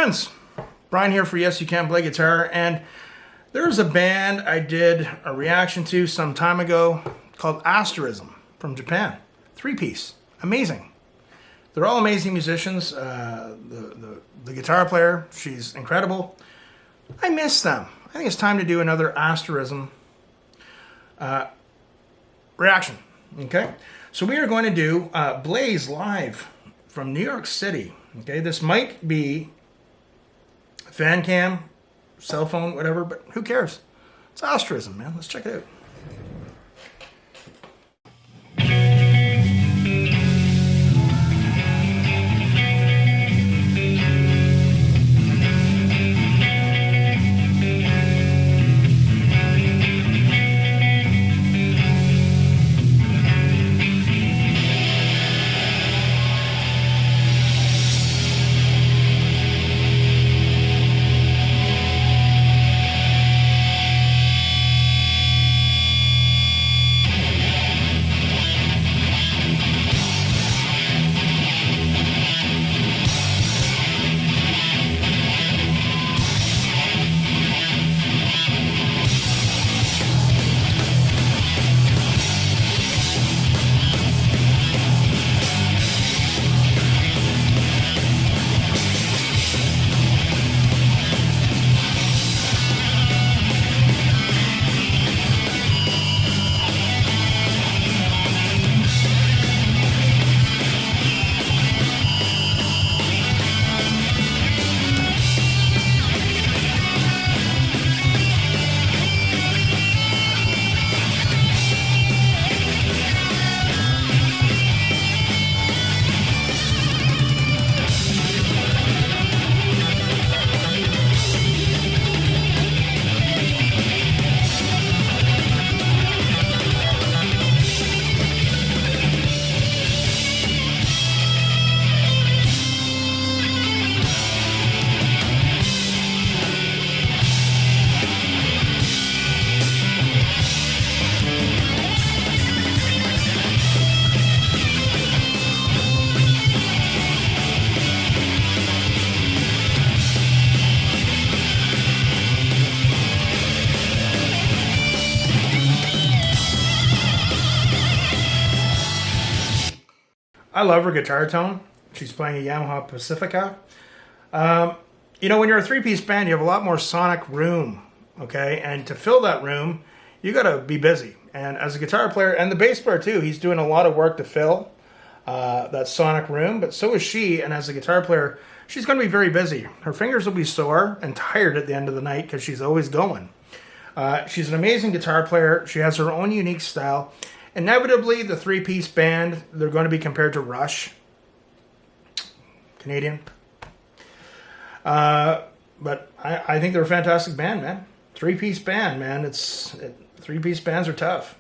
friends, Brian here for Yes You Can Play Guitar, and there's a band I did a reaction to some time ago called Asterism from Japan. Three-piece. Amazing. They're all amazing musicians. The guitar player, she's incredible. I miss them. I think it's time to do another Asterism reaction. Okay? So we are going to do Blaze live from New York City. Okay? This might be fan cam, cell phone, whatever, but who cares? It's Asterism, man. Let's check it out. I love her guitar tone. She's playing a Yamaha Pacifica. You know, when you're a three-piece band, you have a lot more sonic room, okay? And to fill that room, you got to be busy. And as a guitar player, and the bass player too, he's doing a lot of work to fill that sonic room, but so is she. And as a guitar player, she's going to be very busy. Her fingers will be sore and tired at the end of the night because she's always going. She's an amazing guitar player. She has her own unique style. Inevitably, the three-piece band, they're going to be compared to Rush. Canadian. But I think they're a fantastic band, man. Three-piece band, man. Three-piece bands are tough.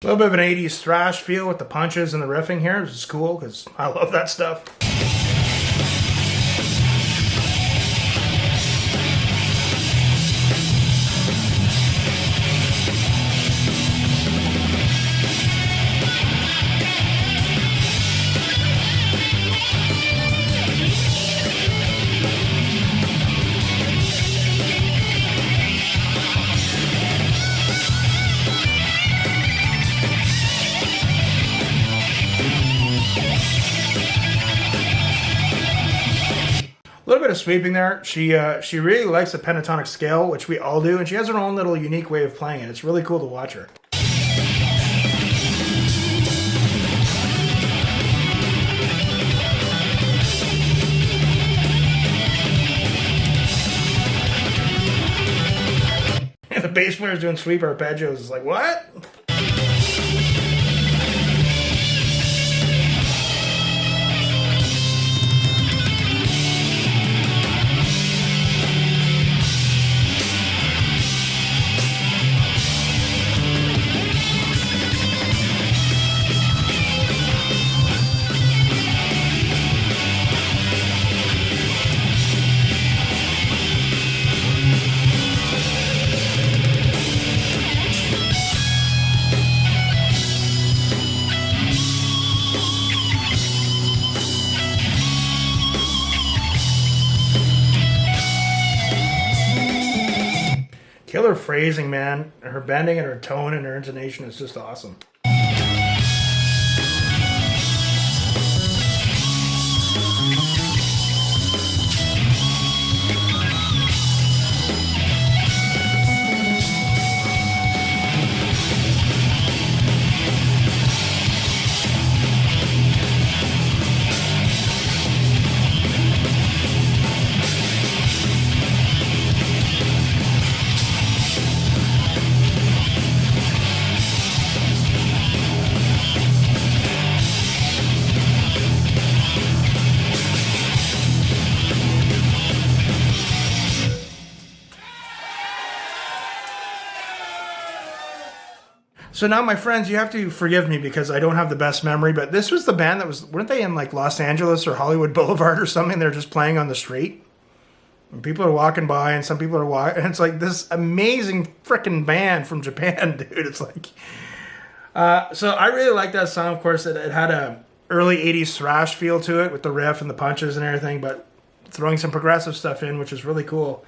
A little bit of an 80s thrash feel with the punches and the riffing here, which is cool because I love that stuff. A little bit of sweeping there. She really likes the pentatonic scale, which we all do, and she has her own little unique way of playing it. It's really cool to watch her. And the bass player is doing sweep arpeggios. It's like, what? killer phrasing, man. Her bending and her tone and her intonation is just awesome. So now, my friends, you have to forgive me because I don't have the best memory, but this was the band that was, weren't they in like Los Angeles or Hollywood Boulevard or something? They're just playing on the street. And people are walking by and some people are walking. And it's like this amazing freaking band from Japan, dude. It's like, so I really like that song. Of course, it had a early 80s thrash feel to it with the riff and the punches and everything, but throwing some progressive stuff in, which is really cool.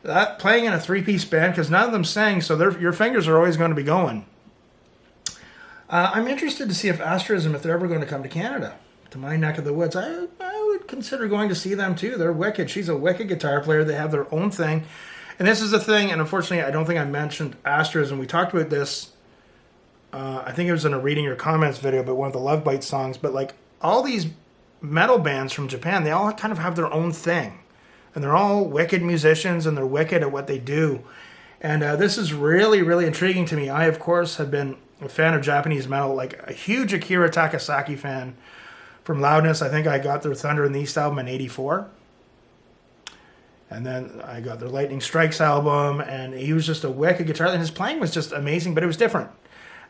That playing in a three-piece band, because none of them sang, so your fingers are always going to be going. I'm interested to see if Asterism, if they're ever going to come to Canada, to my neck of the woods. I would consider going to see them too. They're wicked. She's a wicked guitar player. They have their own thing. And this is the thing, and unfortunately I don't think I mentioned Asterism. We talked about this, I think it was in a reading your comments video, but one of the Love Bite songs. But like all these metal bands from Japan, they all kind of have their own thing. And they're all wicked musicians, and they're wicked at what they do. And this is really, really intriguing to me. I, of course, have been a fan of Japanese metal, like a huge Akira Takasaki fan from Loudness. I think I got their Thunder in the East album in '84. And then I got their Lightning Strikes album, and he was just a wicked guitar. And his playing was just amazing, but it was different.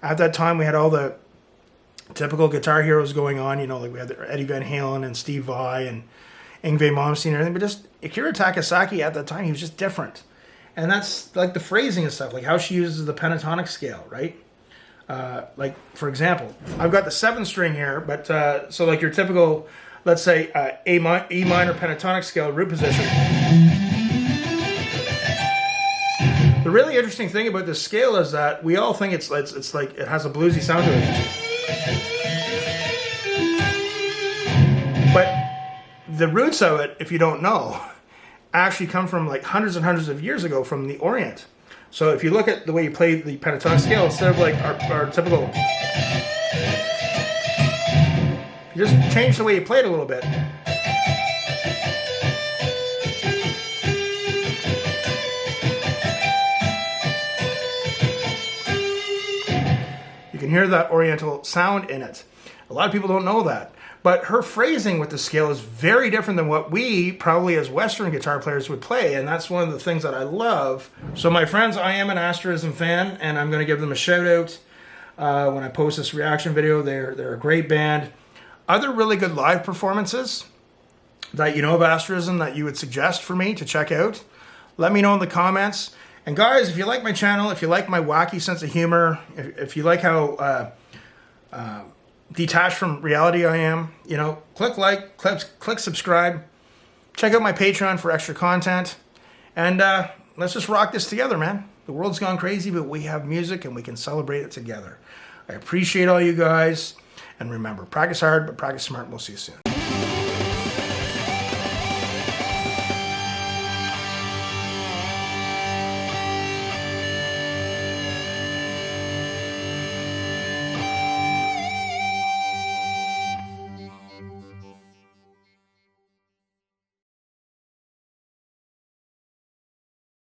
At that time, we had all the typical guitar heroes going on, you know, like we had Eddie Van Halen and Steve Vai and Yngwie Malmsteen and everything, but just Akira Takasaki at that time, he was just different. And that's like the phrasing and stuff, like how she uses the pentatonic scale, right? Like, for example, I've got the 7th string here, but so like your typical, let's say, E minor pentatonic scale root position. The really interesting thing about this scale is that we all think it's like it has a bluesy sound to it. But the roots of it, if you don't know, actually come from like hundreds and hundreds of years ago from the Orient. So if you look at the way you play the pentatonic scale, instead of like our typical, you just change the way you play it a little bit. You can hear that Oriental sound in it. A lot of people don't know that. But her phrasing with the scale is very different than what we, probably as Western guitar players, would play. And that's one of the things that I love. So my friends, I am an Asterism fan, and I'm going to give them a shout out when I post this reaction video. They're a great band. Other really good live performances that you know of Asterism that you would suggest for me to check out, let me know in the comments. And guys, if you like my channel, if you like my wacky sense of humor, if you like how detached from reality I am, you know, click like, click subscribe, check out my Patreon for extra content, and let's just rock this together, man. The world's gone crazy, but we have music and we can celebrate it together. I appreciate all you guys, and remember, practice hard, but practice smart. We'll see you soon.